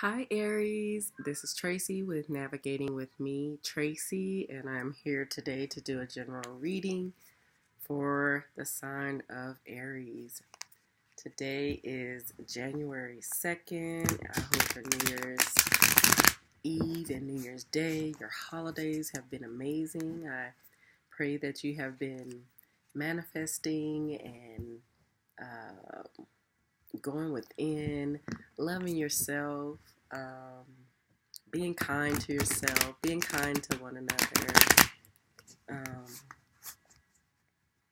Hi Aries, this is Tracy with Navigating with Me, Tracy, and I'm here today to do a general reading for the sign of Aries. Today is January 2nd. I hope your New Year's Eve and New Year's Day, your holidays have been amazing. I pray that you have been manifesting and going within, loving yourself, being kind to yourself, being kind to one another, um,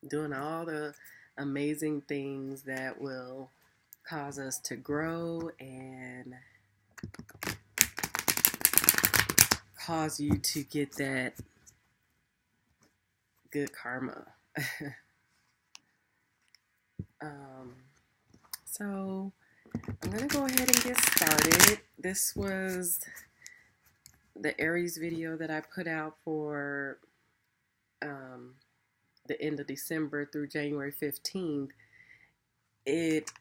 doing all the amazing things that will cause us to grow and cause you to get that good karma. um, so I'm going to go ahead and get started. This was the Aries video that I put out for the end of December through January 15th. It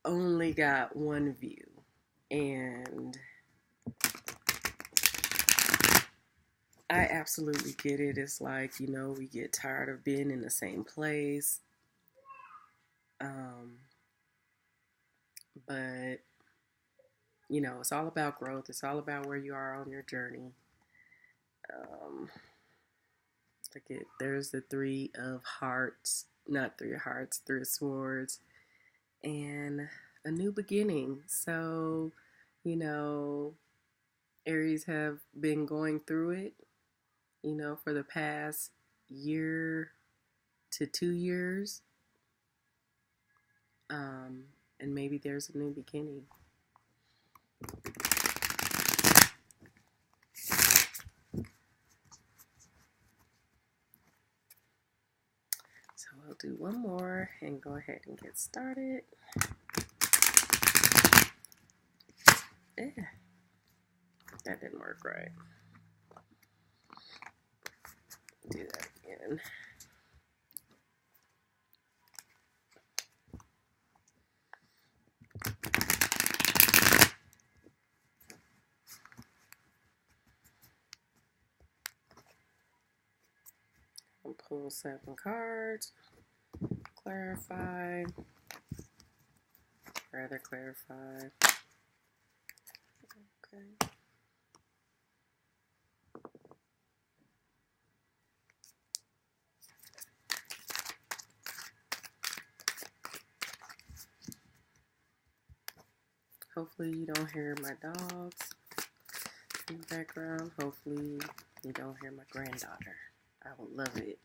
only got one view, and I absolutely get it. It's like, we get tired of being in the same place. But it's all about growth. It's all about where you are on your journey. There's the three of hearts, not three of hearts, three of swords, and a new beginning. So, Aries have been going through it, for the past year to 2 years. And maybe there's a new beginning. So we'll do one more and go ahead and get started. That didn't work right. Do that again. I'll pull 7 cards. Clarify. Rather clarify. Okay. Hopefully you don't hear my dogs in the background. Hopefully you don't hear my granddaughter. I would love it.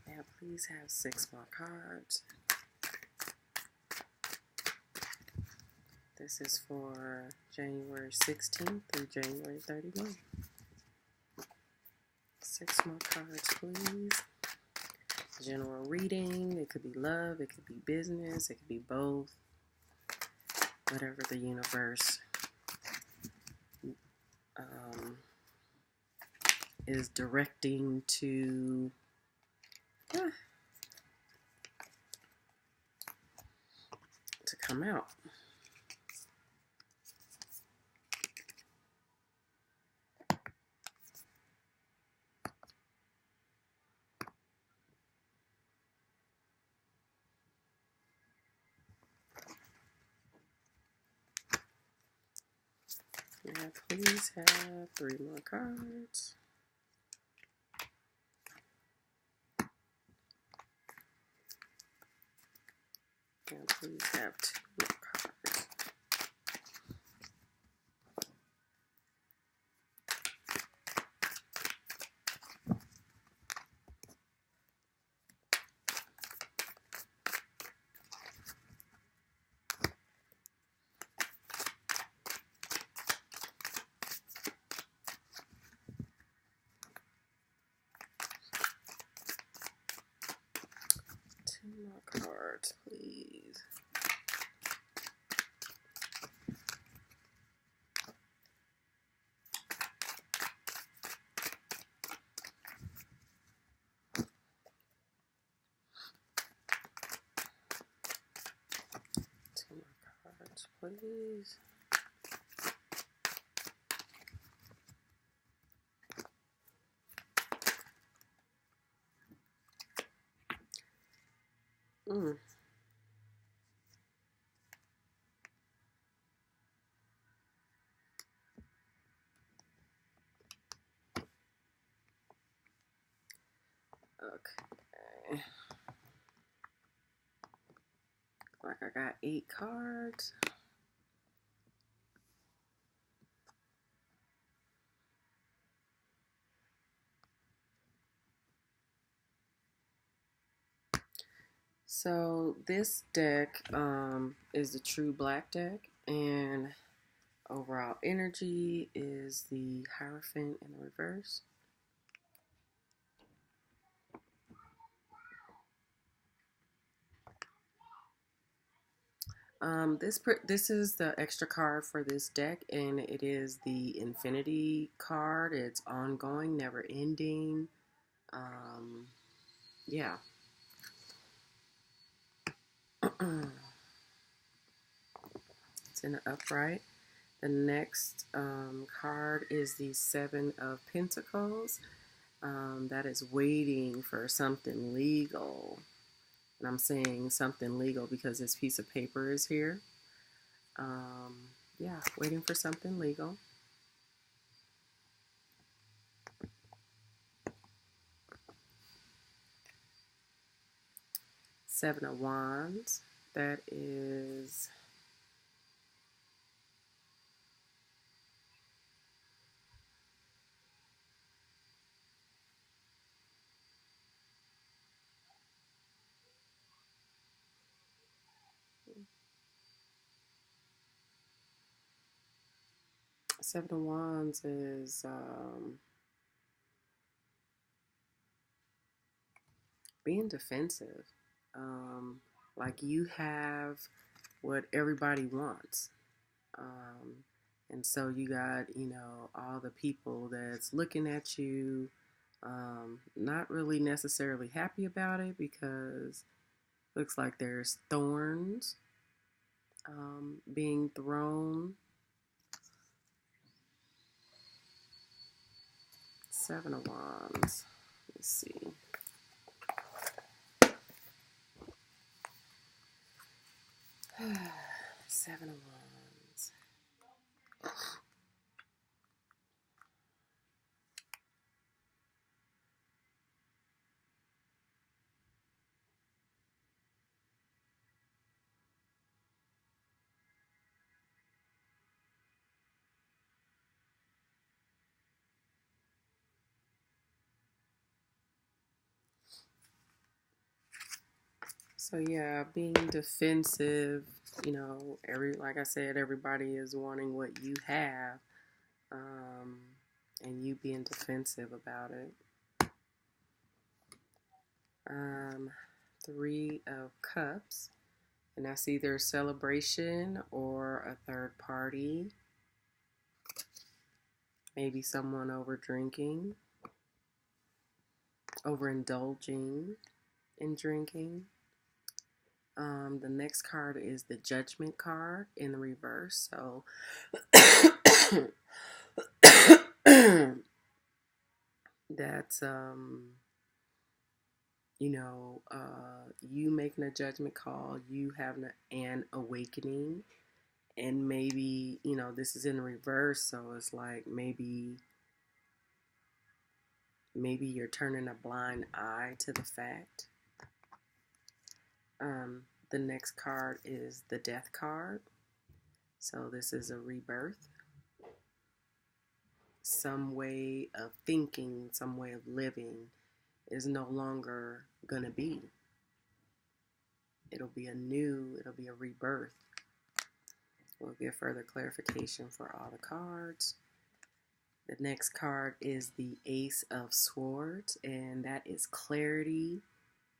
Now please have 6 more cards. This is for January 16th through January 31. 6 more cards, please. General reading. It could be love. It could be business. It could be both. Whatever the universe is directing to come out. Yeah, please have 3 more cards. And please have 2 more cards. More cards, please. Please. Mm. Okay. Like I got 8 cards. So this deck is the True Black deck, and overall energy is the Hierophant in the reverse. This is the extra card for this deck, and it is the Infinity card. It's ongoing, never ending. Yeah. It's in the upright. The next card is the Seven of Pentacles. That is waiting for something legal. And I'm saying something legal because this piece of paper is here. Yeah, waiting for something legal. Seven of Wands. That is Seven of Wands is being defensive. Like you have what everybody wants. And so you got, all the people that's looking at you, not really necessarily happy about it because looks like there's thorns being thrown. Seven of Wands. Let's see. Seven of Wands. So yeah, being defensive, like I said, everybody is wanting what you have, and you being defensive about it. Three of Cups, and that's either a celebration or a third party. Maybe someone over drinking, overindulging in drinking. The next card is the Judgment card in the reverse. So that's you making a judgment call, you having an awakening, and maybe this is in reverse, so it's like maybe you're turning a blind eye to the fact. The next card is the Death card, so this is a rebirth. Some way of thinking, some way of living is no longer gonna be. It'll be a rebirth. We'll get further clarification for all the cards. The next card is the Ace of Swords, and that is clarity.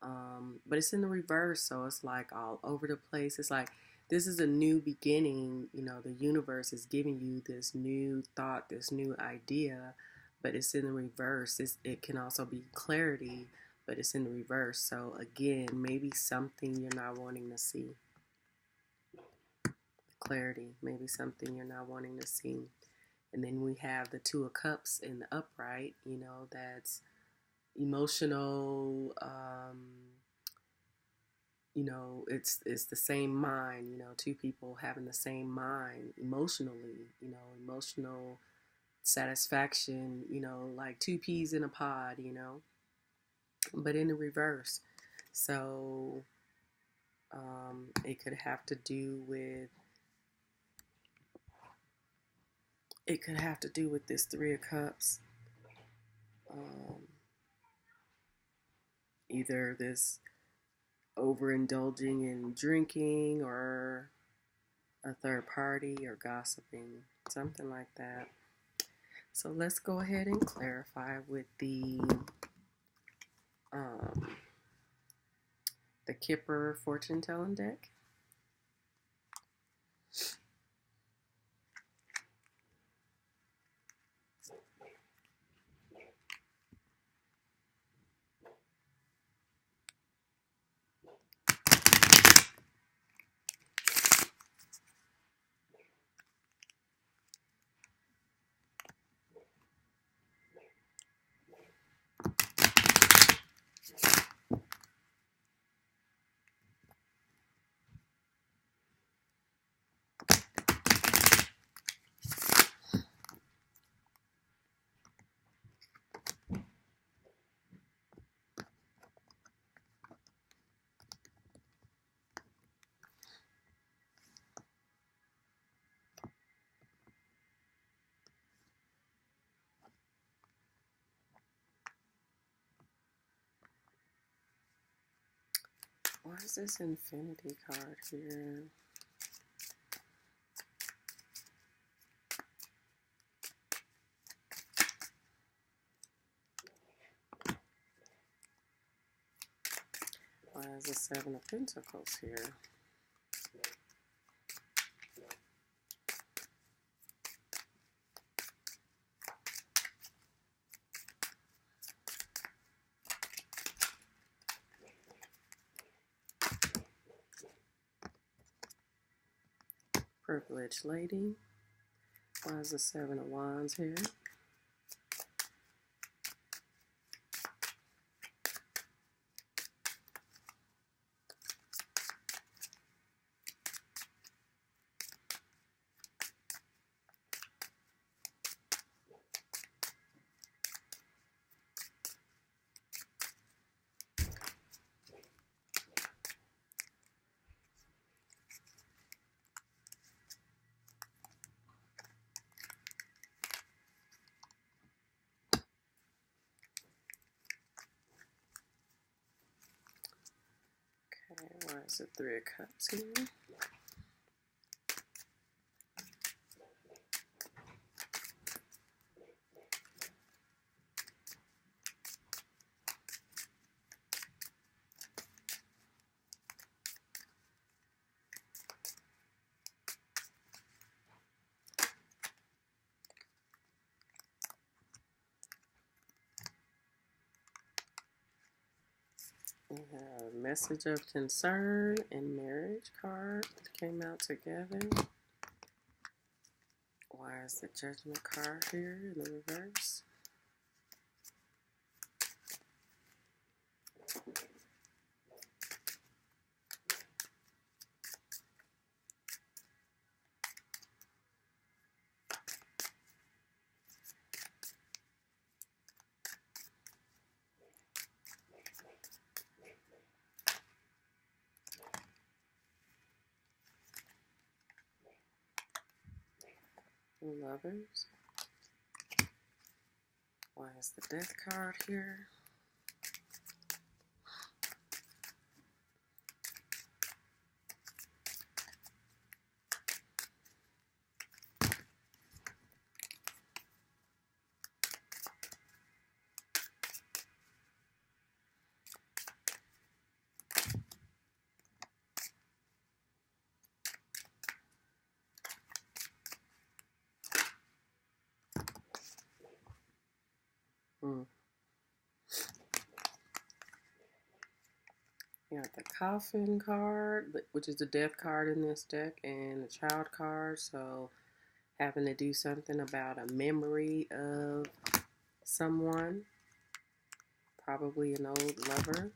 But it's in the reverse, so it's like all over the place. It's like this is a new beginning. The universe is giving you this new thought, this new idea, but it's in the reverse. It can also be clarity, but it's in the reverse. So again, maybe something you're not wanting to see. clarity, maybe something you're not wanting to see. And then we have the Two of Cups in the upright, that's emotional. It's the same mind, two people having the same mind emotionally, emotional satisfaction, like two peas in a pod, but in the reverse. So it could have to do with this Three of Cups. Either this overindulging in drinking or a third party or gossiping, something like that. So let's go ahead and clarify with the Kipper fortune telling deck. Why is this infinity card here? Why is the Seven of Pentacles here? Privileged lady. Why is the Seven of Wands here? Why is the Three of Cups here? We have Message of Concern and Marriage card came out together. Why is the Judgment card here in the reverse? Lovers. Why is the Death card here? got the coffin card, which is the death card in this deck, and the child card. So having to do something about a memory of someone, probably an old lover.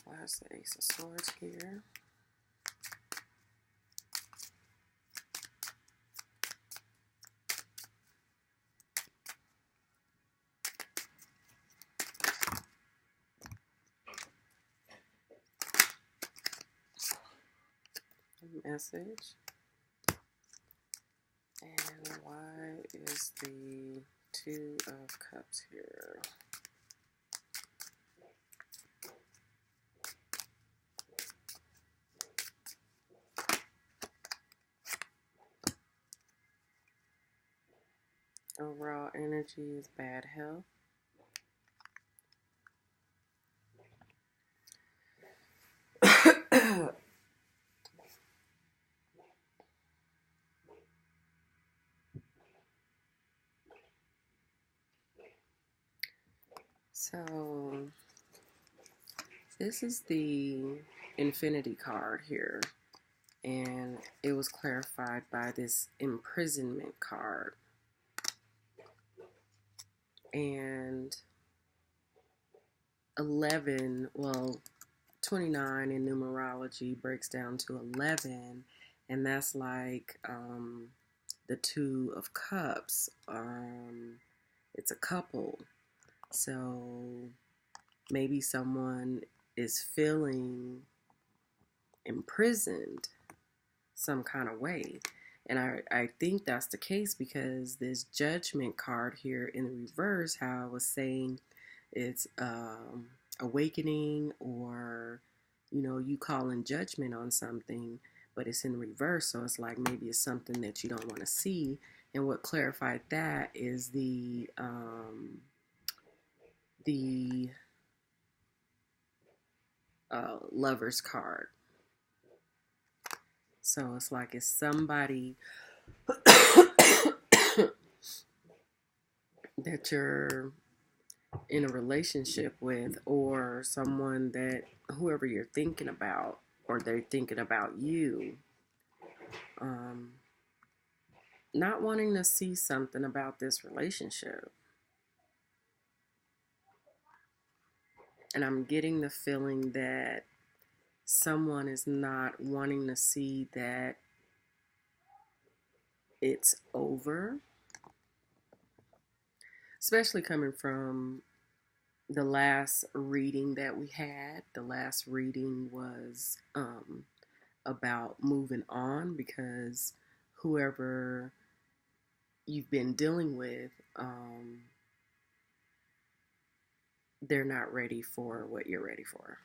Why's the Ace of Swords here? Message. And why is the Two of Cups here? Overall energy is bad health. So this is the Infinity card here, and it was clarified by this imprisonment card. And 11, well, 29 in numerology breaks down to 11, and that's like the Two of Cups. It's a couple. So maybe someone is feeling imprisoned some kind of way. And I think that's the case because this Judgment card here in the reverse, how I was saying it's awakening, or, you know, you calling judgment on something, but it's in reverse. So it's like maybe it's something that you don't want to see. And what clarified that is the Lover's card. So it's like it's somebody that you're in a relationship with, or someone that whoever you're thinking about, or they're thinking about you, not wanting to see something about this relationship. And I'm getting the feeling that someone is not wanting to see that it's over, especially coming from the last reading that we had. The last reading was about moving on, because whoever you've been dealing with, they're not ready for what you're ready for.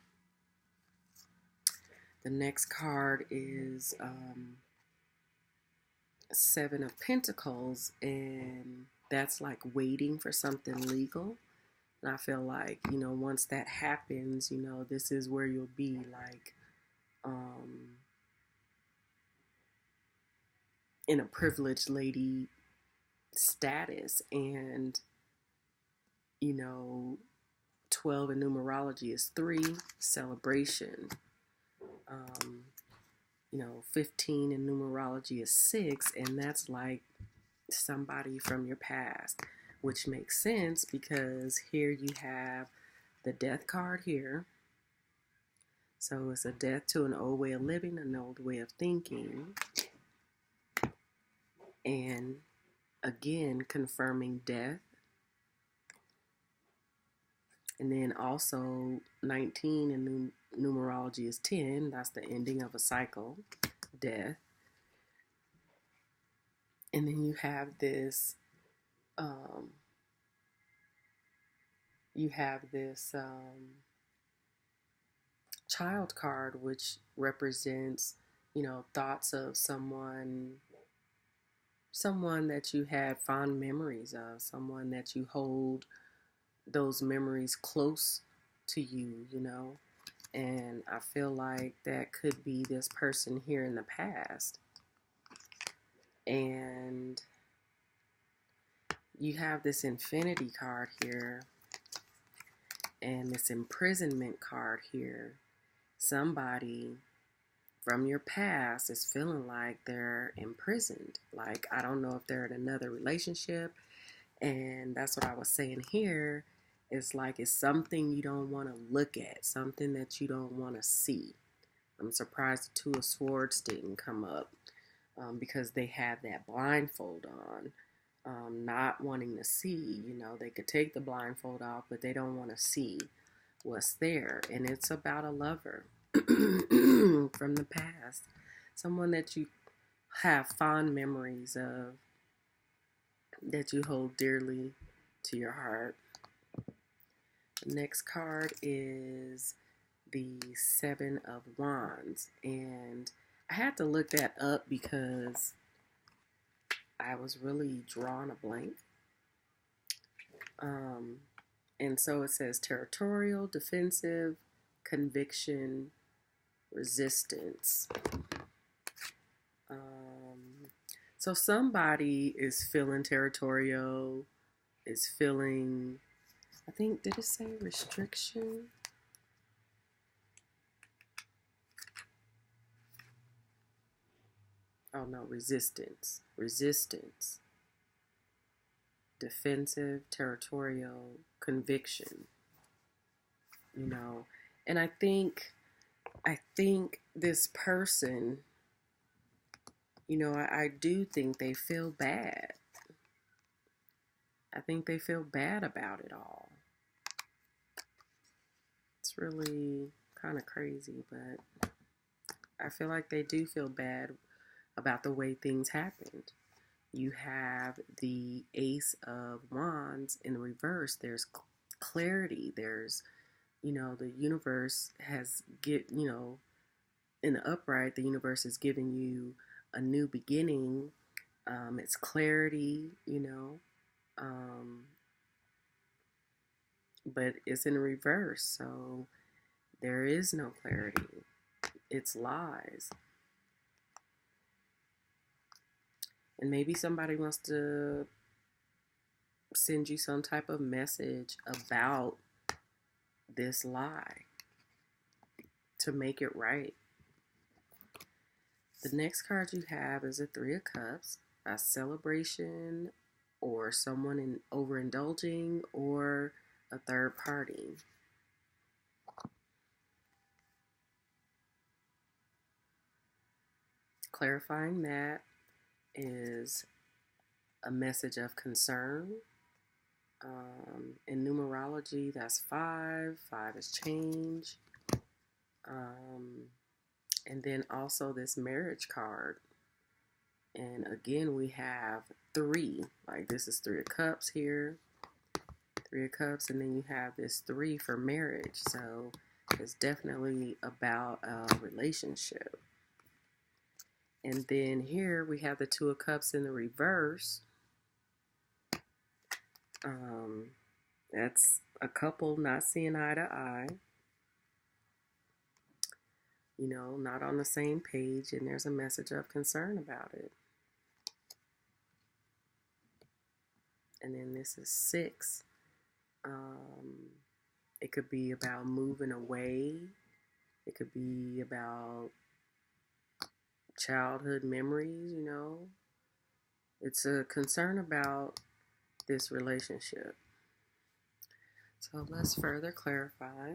The next card is Seven of Pentacles, and that's like waiting for something legal. And I feel like, you know, once that happens, you know, this is where you'll be like in a privileged lady status. And, you know, 12 in numerology is 3, celebration. You know, 15 in numerology is 6, and that's like somebody from your past, which makes sense because here you have the Death card here. So it's a death to an old way of living, an old way of thinking. And again, confirming death. And then also 19 in numerology is 10. That's the ending of a cycle, death. And then you have this, child card, which represents, you know, thoughts of someone that you had fond memories of, someone that you hold those memories close to you, you know. And I feel like that could be this person here in the past. And you have this infinity card here and this imprisonment card here. Somebody from your past is feeling like they're imprisoned. Like, I don't know if they're in another relationship. And that's what I was saying here. It's like it's something you don't want to look at, something that you don't want to see. I'm surprised the Two of Swords didn't come up because they have that blindfold on. Not wanting to see, you know, they could take the blindfold off, but they don't want to see what's there. And it's about a lover from the past, someone that you have fond memories of, that you hold dearly to your heart. The next card is the Seven of Wands, and I had to look that up because I was really drawing a blank. And so it says territorial, defensive, conviction, resistance. So somebody is feeling territorial, is feeling, I think, did it say restriction? Oh no, resistance. Resistance. Defensive, territorial, conviction. You know, and I think this person, you know, I do think they feel bad. I think they feel bad about it all. It's really kind of crazy, but I feel like they do feel bad about the way things happened. You have the Ace of Wands in the reverse. There's clarity. There's, you know, the universe has you know, in the upright, the universe is giving you a new beginning. It's clarity, you know, but it's in reverse. So there is no clarity. It's lies. And maybe somebody wants to send you some type of message about this lie to make it right. The next card you have is a Three of Cups, a celebration, or someone overindulging, or a third party. Clarifying that is a message of concern. In numerology, that's 5. 5 is change. And then also this marriage card. And again, we have 3. Like, this is 3 of Cups here. 3 of Cups. And then you have this 3 for marriage. So it's definitely about a relationship. And then here we have the 2 of Cups in the reverse. That's a couple not seeing eye to eye. You know, not on the same page, and there's a message of concern about it. And then this is 6. It could be about moving away. It could be about childhood memories, you know. It's a concern about this relationship. So let's further clarify.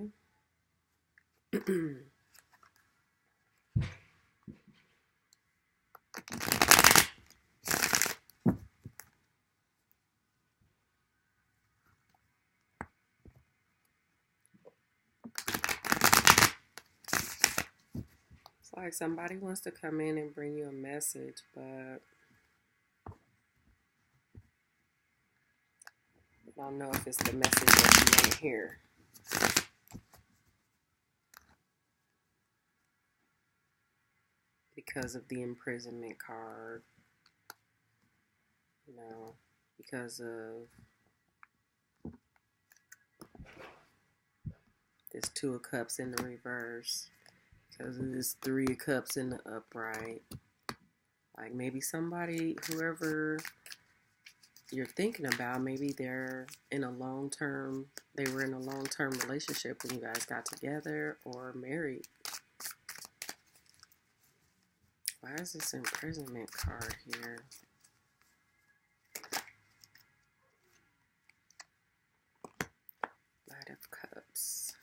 It's like somebody wants to come in and bring you a message, but I don't know if it's the message that you want to hear. Because of the imprisonment card, you know, because of this Two of Cups in the reverse, because it is Three of Cups in the upright. Like maybe somebody, whoever you're thinking about, maybe they were in a long-term relationship when you guys got together or married. Why is this imprisonment card here? Knight of Cups.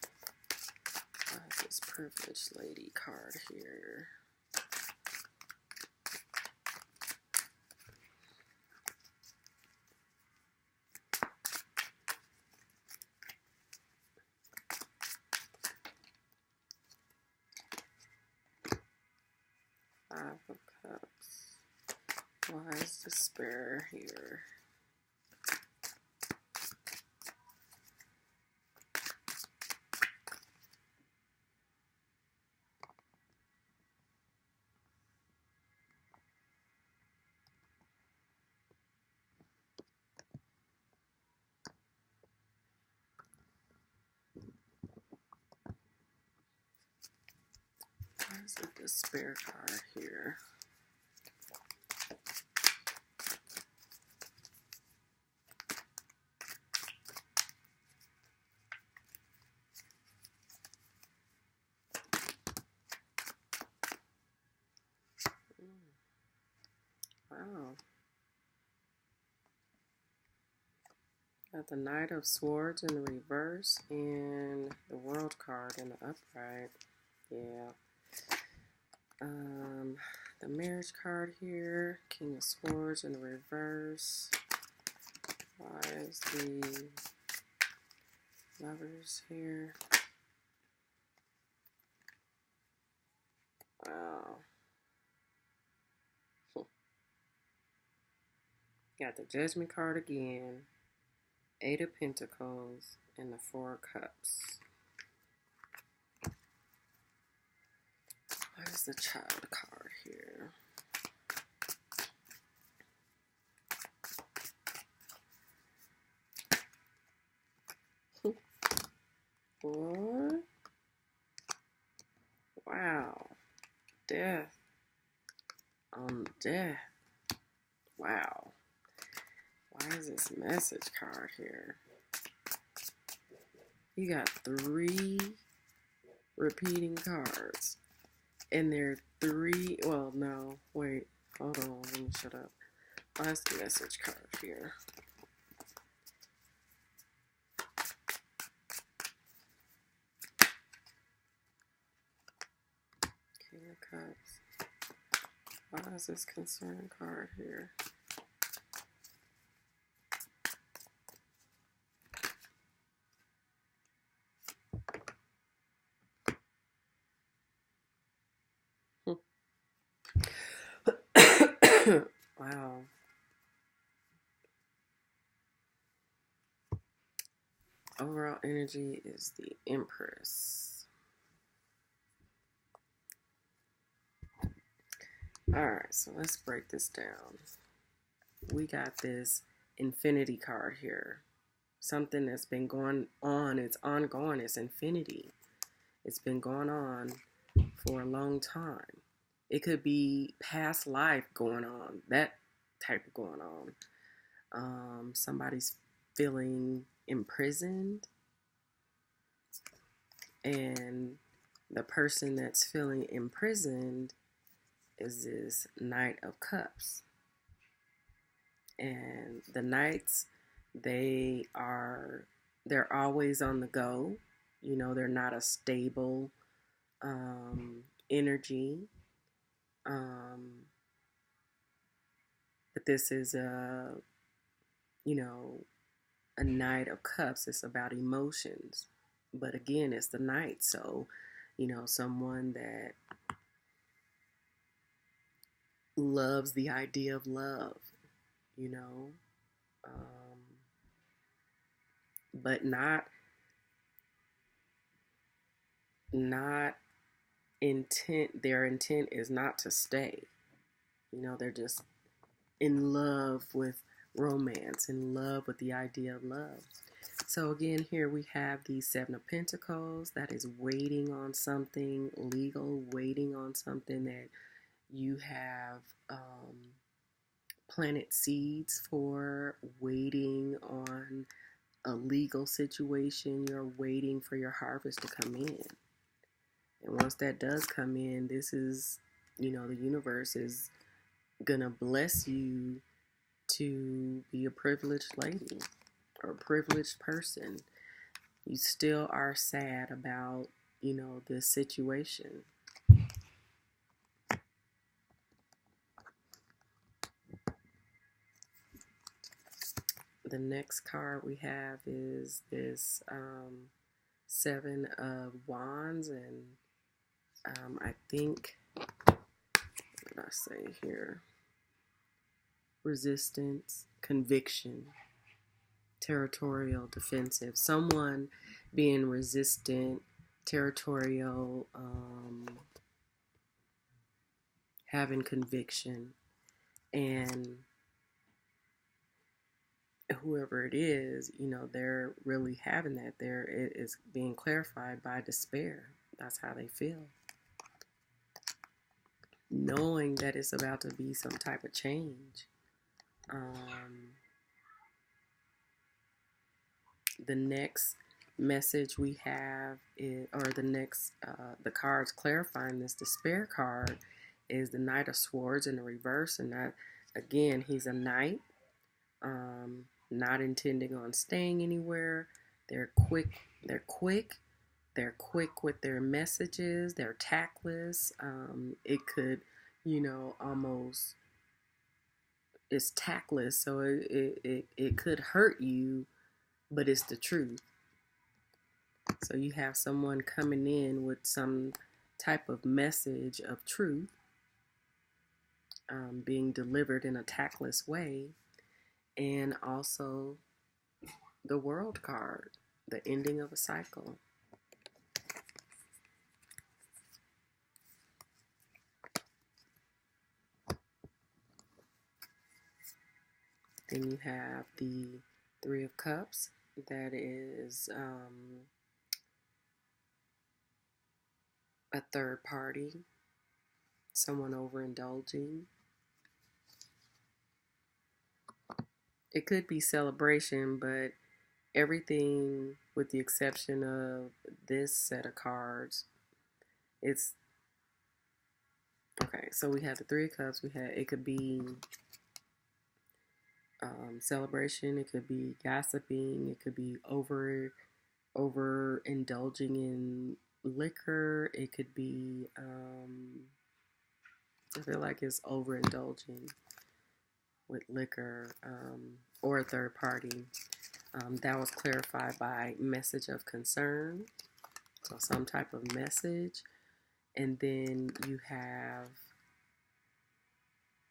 Why is this privileged lady card here? Five of Cups. Why is despair here? Why is the despair card here? Wow. Got the Knight of Swords in the reverse and the World card in the upright. Yeah. The marriage card here, King of Swords in the reverse. Why is the Lovers here? Wow. Got the Judgment card again, Eight of Pentacles, and the Four of Cups. Where's the Child card here? What? Wow. Death on death. Wow. Why is this message card here? You got 3 repeating cards. And there are 3, well, no, wait, hold on, let me shut up. Why is the message card here? King of Cups. Why is this concern card here? Wow. Overall energy is the Empress. Alright, so let's break this down. We got this Infinity card here. Something that's been going on. It's ongoing. It's infinity. It's been going on for a long time. It could be past life going on. That type of going on. Somebody's feeling imprisoned. And the person that's feeling imprisoned is this Knight of Cups. And the Knights, they're always on the go. You know, they're not a stable energy. But this is a Knight of Cups. It's about emotions. But again, it's the Knight. So, someone that loves the idea of love, but not intent. Their intent is not to stay. They're just in love with romance, in love with the idea of love. So again, here we have the Seven of Pentacles that is waiting on something legal, waiting on something that you have planted seeds for, waiting on a legal situation. You're waiting for your harvest to come in. And once that does come in, this is, the universe is going to bless you to be a privileged lady or a privileged person. You still are sad about, this situation. The next card we have is this Seven of Wands, and I think, what did I say here? Resistance, conviction, territorial, defensive. Someone being resistant, territorial, having conviction, and whoever it is, they're really having that. It is being clarified by despair. That's how they feel. Knowing that it's about to be some type of change. The next message we have is, or the next, the cards clarifying this despair card is the Knight of Swords in the reverse. And that, again, he's a knight, not intending on staying anywhere. They're quick with their messages. They're tactless. It could, almost, it's tactless, so it could hurt you, but it's the truth. So you have someone coming in with some type of message of truth, being delivered in a tactless way, and also the World card, the ending of a cycle. Then you have the Three of Cups, that is a third party, someone overindulging. It could be celebration, but everything with the exception of this set of cards, it's okay. So we have the Three of Cups. It could be celebration. It could be gossiping. It could be overindulging in liquor. It could be I feel like it's overindulging with liquor, or a third party. That was clarified by message of concern, so some type of message. And then you have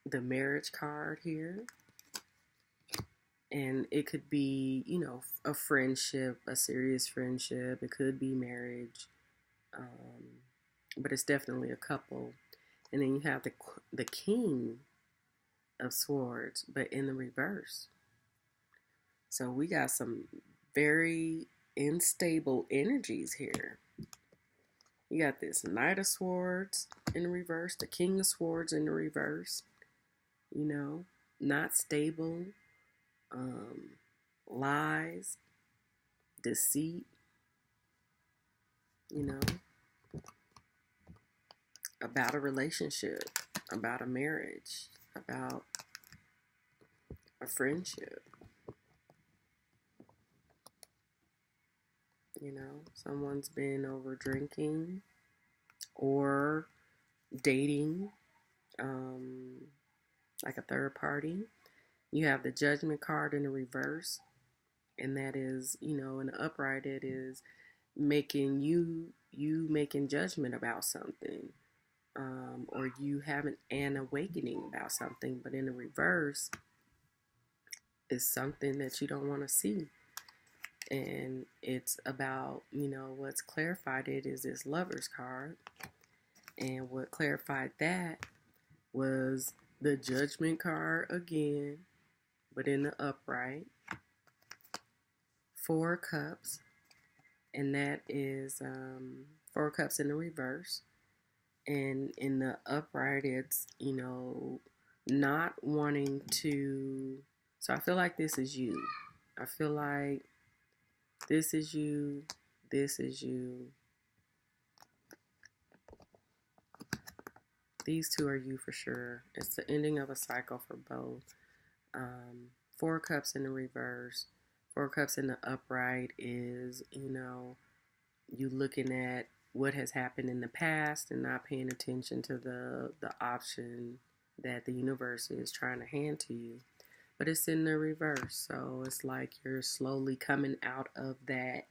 the marriage card here. And it could be, a friendship, a serious friendship. It could be marriage, but it's definitely a couple. And then you have the King of Swords, but in the reverse. So we got some very unstable energies here. You got this Knight of Swords in the reverse, the King of Swords in the reverse. Not stable, lies, deceit, about a relationship, about a marriage, about a friendship. Someone's been over drinking or dating, like a third party. You have the Judgment card in the reverse, and that is, in the upright, it is making you making judgment about something, or you having an awakening about something. But in the reverse is something that you don't want to see. And it's about, what's clarified it is this Lover's card. And what clarified that was the Judgment card again, but in the upright, Four Cups, and that is Four Cups in the reverse. And in the upright, it's, not wanting to. So I feel like this is you. I feel like this is you. This is you. These two are you for sure. It's the ending of a cycle for both. Four Cups in the reverse. Four Cups in the upright is, you looking at what has happened in the past and not paying attention to the option that the universe is trying to hand to you. But it's in the reverse. So it's like you're slowly coming out of that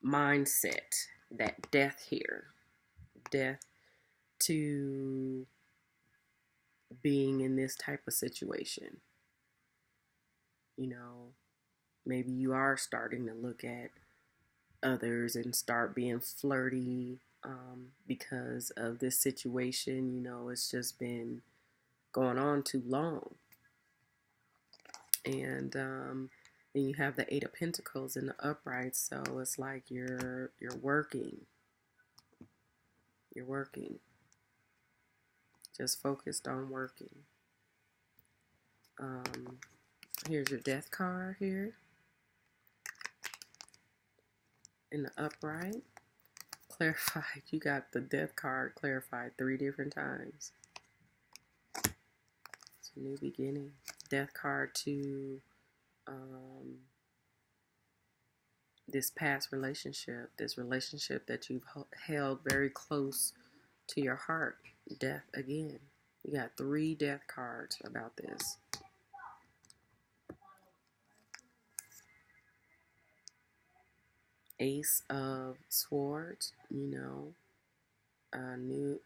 mindset, that death here. Death to being in this type of situation. Maybe you are starting to look at others and start being flirty because of this situation. It's just been going on too long. And then you have the Eight of Pentacles in the upright, so it's like you're working. You're working. Just focused on working. Here's your Death card here. In the upright. Clarified. You got the Death card clarified 3 different times. It's a new beginning. Death card to this past relationship. This relationship that you've held very close to your heart. Death again. You got 3 death cards about this. Ace of Swords, a new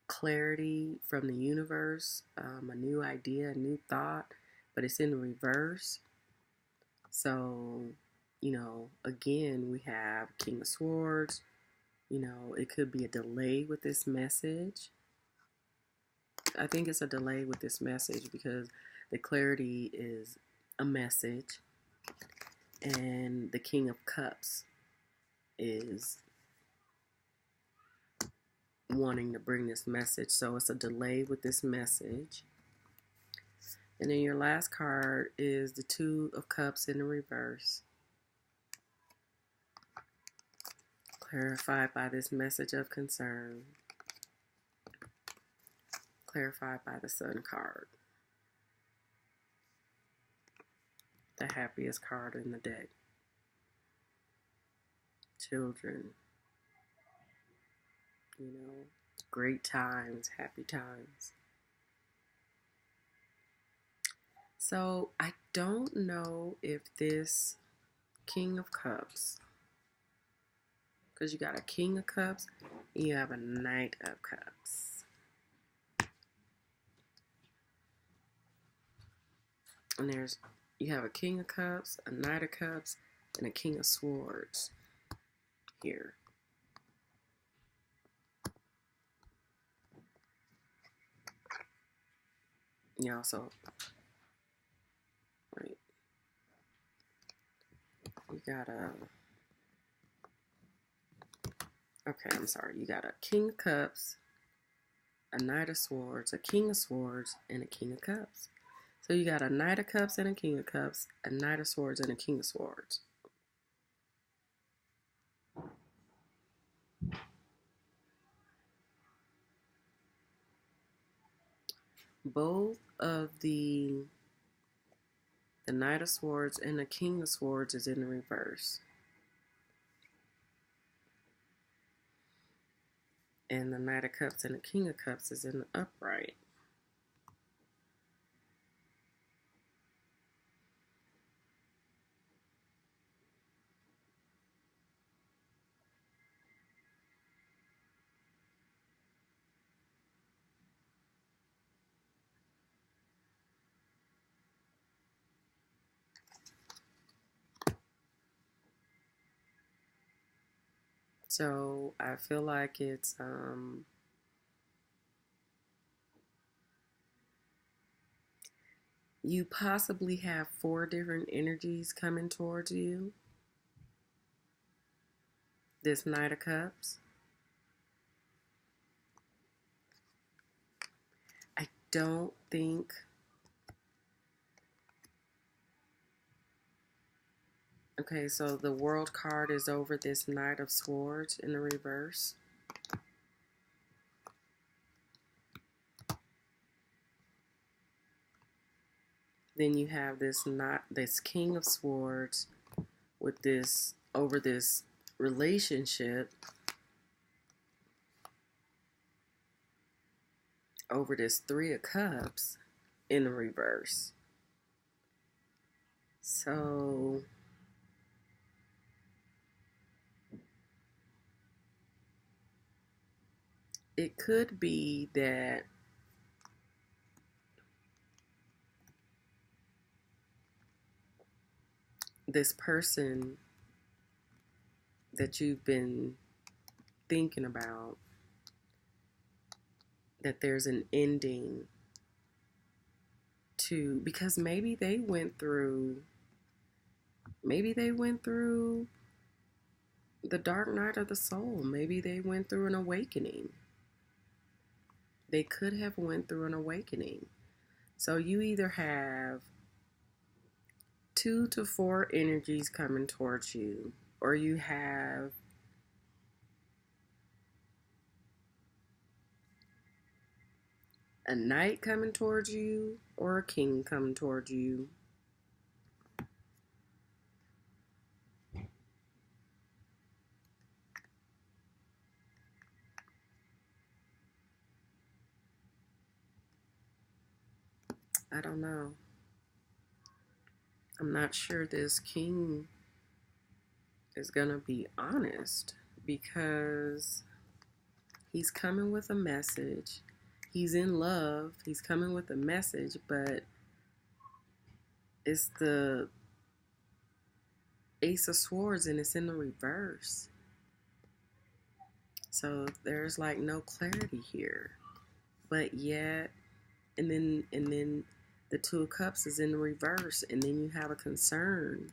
clarity from the universe, a new idea, a new thought, but it's in the reverse. So, again, we have King of Swords. It could be a delay with this message. I think it's a delay with this message because the clarity is a message, and the King of Cups is wanting to bring this message. So it's a delay with this message. And then your last card is the Two of Cups in the reverse. Clarified by this message of concern. Clarified by the Sun card. The happiest card in the deck. Children. Great times, happy times. So I don't know if this King of Cups, because you got a King of Cups and you have a Knight of Cups. And you have a King of Cups, a Knight of Cups, and a King of Swords here. You also, right, you got you got a King of Cups, a Knight of Swords, a King of Swords, and a King of Cups. So you got a Knight of Cups and a King of Cups, a Knight of Swords and a King of Swords. Both of the Knight of Swords and the King of Swords is in the reverse. And the Knight of Cups and the King of Cups is in the upright. So I feel like it's you possibly have 4 different energies coming towards you. this Knight of Cups. I don't think... Okay, so the World card is over this Knight of Swords in the reverse. Then you have this King of Swords with this over this relationship, over this Three of Cups in the reverse. So it could be that this person that you've been thinking about, that there's an ending to, because maybe they went through the dark night of the soul. Maybe they went through an awakening. They could have went through an awakening. So you either have 2 to 4 energies coming towards you, or you have a knight coming towards you, or a king coming towards you. I don't know. I'm not sure this king is gonna be honest, because he's coming with a message. He's in love. He's coming with a message, but it's the Ace of Swords and it's in the reverse. So there's like no clarity here. But yet, and then the Two of Cups is in the reverse, and then you have a concern.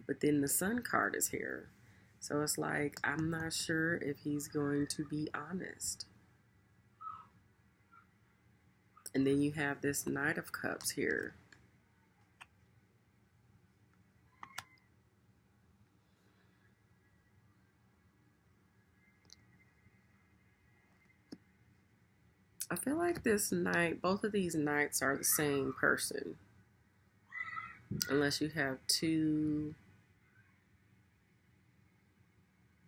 But then the Sun card is here. So it's like, I'm not sure if he's going to be honest. And then you have this Knight of Cups here. I feel like this knight, both of these knights are the same person. Unless you have 2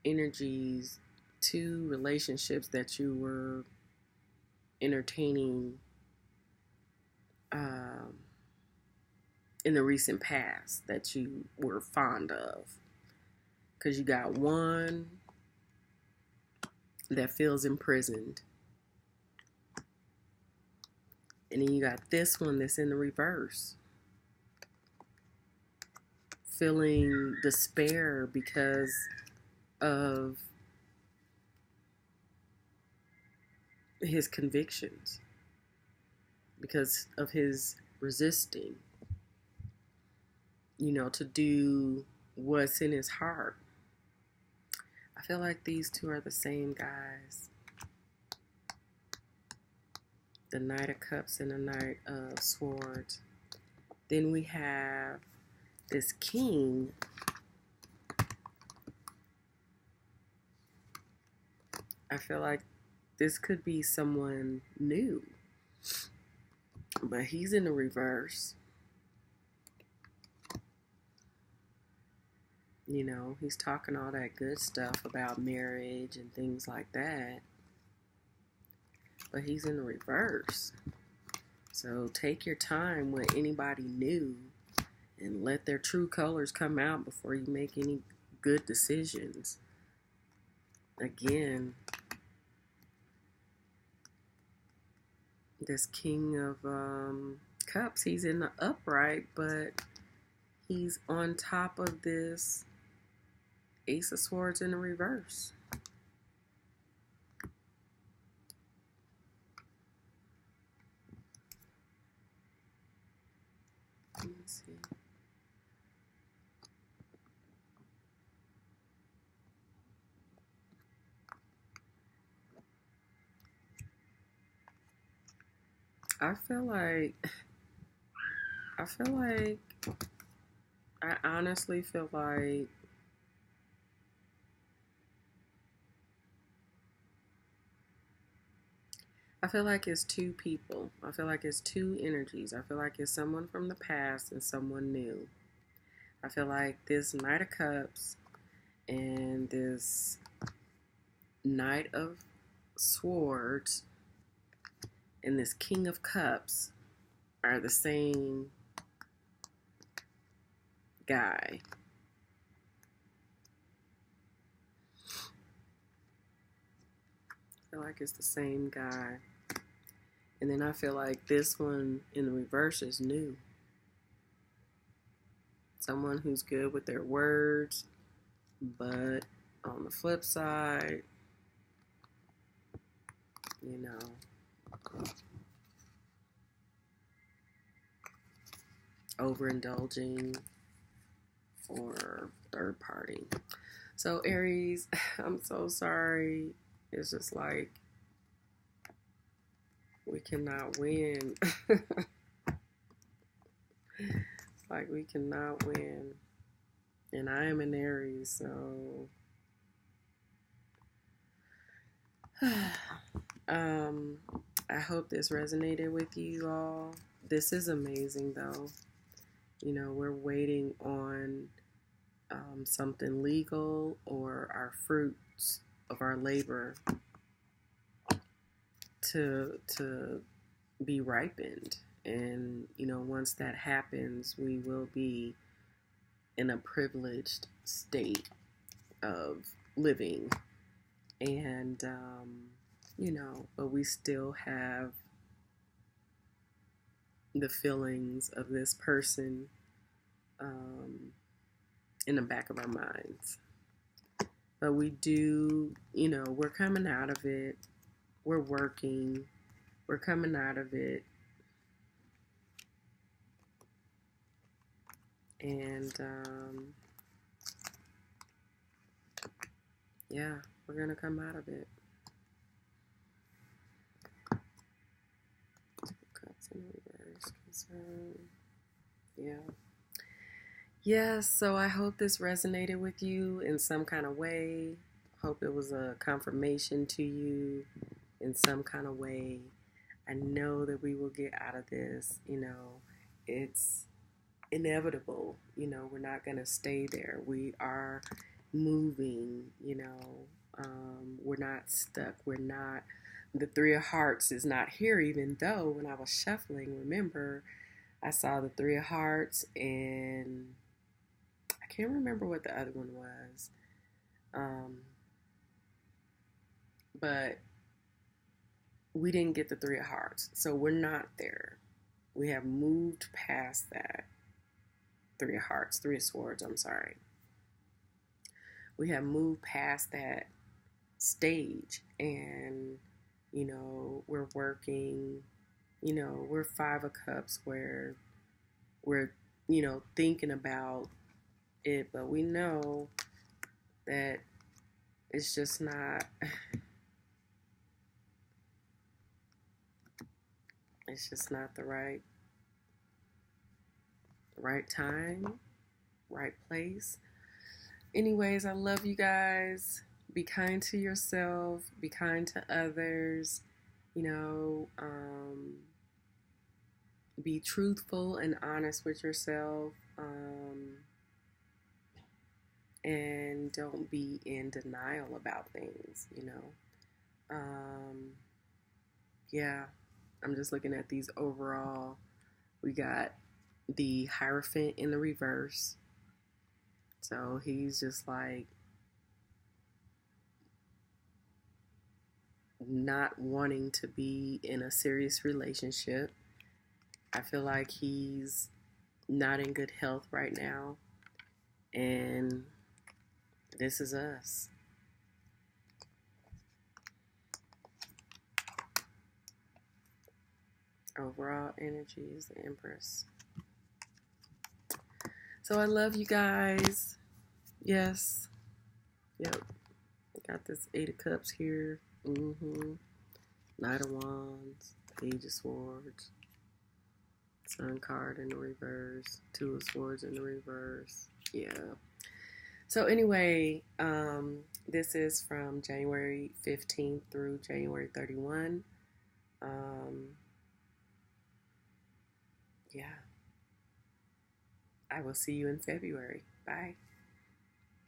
energies, 2 relationships that you were entertaining in the recent past that you were fond of. Because you got one that feels imprisoned. And then you got this one that's in the reverse, feeling despair because of his convictions, because of his resisting, to do what's in his heart. I feel like these two are the same guys. The Knight of Cups and the Knight of Swords. Then we have this king. I feel like this could be someone new, but he's in the reverse. He's talking all that good stuff about marriage and things like that, but he's in the reverse. So take your time with anybody new and let their true colors come out before you make any good decisions. Again, this King of Cups, he's in the upright, but he's on top of this Ace of Swords in the reverse. Let me see. I feel like, I feel like, I honestly feel like it's two people. I feel like it's two energies. I feel like it's someone from the past and someone new. I feel like this Knight of Cups and this Knight of Swords and this King of Cups are the same guy. I feel like it's the same guy. And then I feel like this one in the reverse is new. Someone who's good with their words, but on the flip side, you know, overindulging or third party. So Aries, I'm so sorry. It's just like we cannot win. It's like we cannot win. And I am an Aries, so I hope this resonated with you all. This is amazing though. You know, we're waiting on something legal or our fruits of our labor to be ripened. And, you know, once that happens, we will be in a privileged state of living. And, you know, but we still have the feelings of this person in the back of our minds. But we do, you know, we're coming out of it. We're working. We're coming out of it. And, yeah, we're going to come out of it. Cups in reverse, concern. Yeah. Yeah, so I hope this resonated with you in some kind of way. Hope it was a confirmation to you in some kind of way. I know that we will get out of this. You know, it's inevitable. You know, we're not going to stay there. We are moving, you know. We're not stuck. We're not, the Three of Hearts is not here, even though when I was shuffling, remember, I saw the Three of Hearts and I can't remember what the other one was. But we didn't get the Three of Hearts. So we're not there. We have moved past that. Three of Hearts, Three of Swords, I'm sorry. We have moved past that stage and, you know, we're working, you know, we're Five of Cups where we're, you know, thinking about it, but we know that it's just not, it's just not the right time, right place. Anyways, I love you guys. Be kind to yourself, be kind to others, you know, be truthful and honest with yourself, and don't be in denial about things, you know. Yeah, I'm just looking at these overall. We got the Hierophant in the reverse. So he's just like not wanting to be in a serious relationship. I feel like he's not in good health right now. And this is us. Overall energy is the Empress. So I love you guys. Yes. Yep. I got this Eight of Cups here. Knight of Wands. Page of Swords, Sun card in the reverse, Two of Swords in the reverse. Yeah. So anyway, this is from January 15th through January 31. Yeah. I will see you in February. Bye.